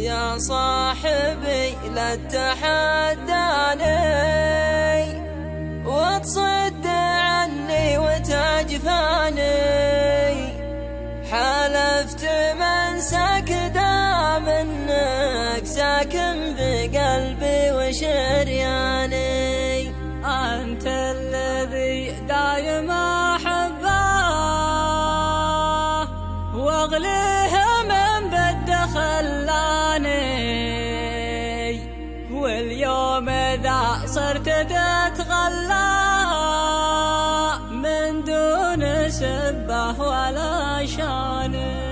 يا صاحبي لا تتحداني وتصد عني وتجفاني، حلفت من دام انك ساكن بقلبي وشرياني. أنت الذي دايم أحبه واغليه من بد خلاني، واليوم إذا صرت تتغلى من دون سبه ولا شاني.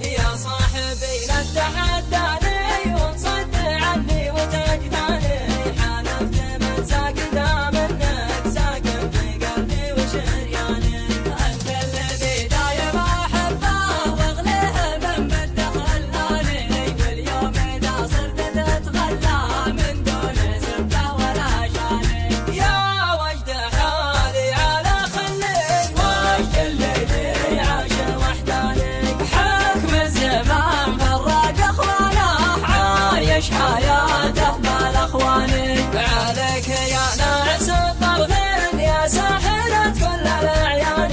يا صاحبي لا تتحداني وتصد عني وتجفاني، حلفت من دام انك ساكن بقلبي وشرياني. أنت الذي دايم أحبه واغليه من بد خلاني، واليوم إذا صرت تتغلى من دون سبه ولا شاني. يا وجد حالي على خلي وجد الليل عاش وحداني، حكم الزمان فرق أخوانه عايش حياته بالاخواني. عليك يا ناعس الطرفين يا ساحرة كل الأعيان،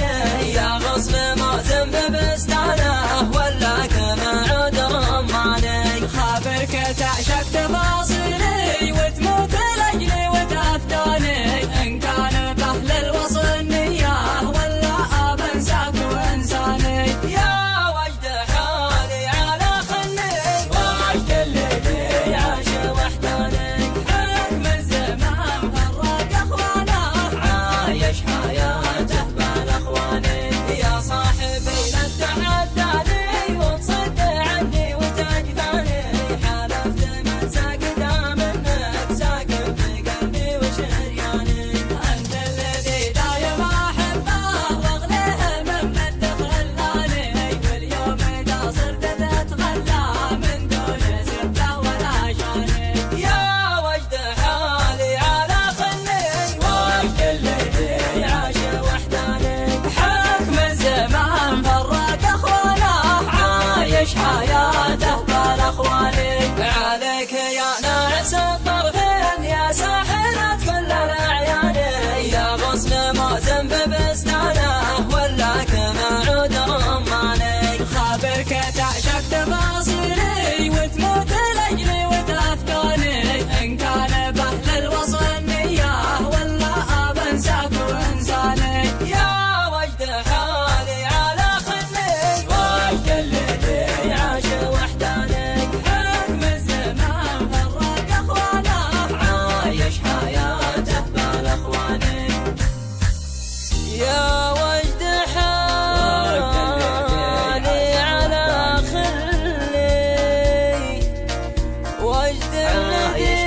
يا غصن موزن ببستانه ولاك ما عود رماني. خابرك تعشق تفاصيلي وتموت لأجلي وتفتاني، إن كان بأهل الوصل نياه ولا أبنساك وإنساني. يا وجد حالي على خلي وجد الليل عاش وحداني، حكم الزمان فرق أخوانه عايش حياته بالاخواني. يا صاحبي لا تتحداني وتصد عني وتجفاني، حلفت من دام انك ساكن بقلبي وشرياني. أنت الذي دايم أحبه واغليه من بد خلاني، واليوم إذا صرت تتغلى من دون سبه ولا شاني. يا وجد حالي على خلي وجد الليل عاش وحداني، حكم الزمان فرق أخوانه عايش حياته بالاخواني. عليك يا ناعس الطرفين يا ساحرة كل الأعيان، يا غصن موزن ببستانه ولاك ما عود رماني. خابرك تعشق تفاصيلي وتموت لأجلي وتفتاني، إن كان بأهل الوصل نياه ولا أبنساك وإنساني. يا وجد حالي على خلي وجد الليل عاش وحداني، حكم الزمان فرق أخوانه عايش حياته بالاخواني. يا وجد حالي على خلي وجد الذي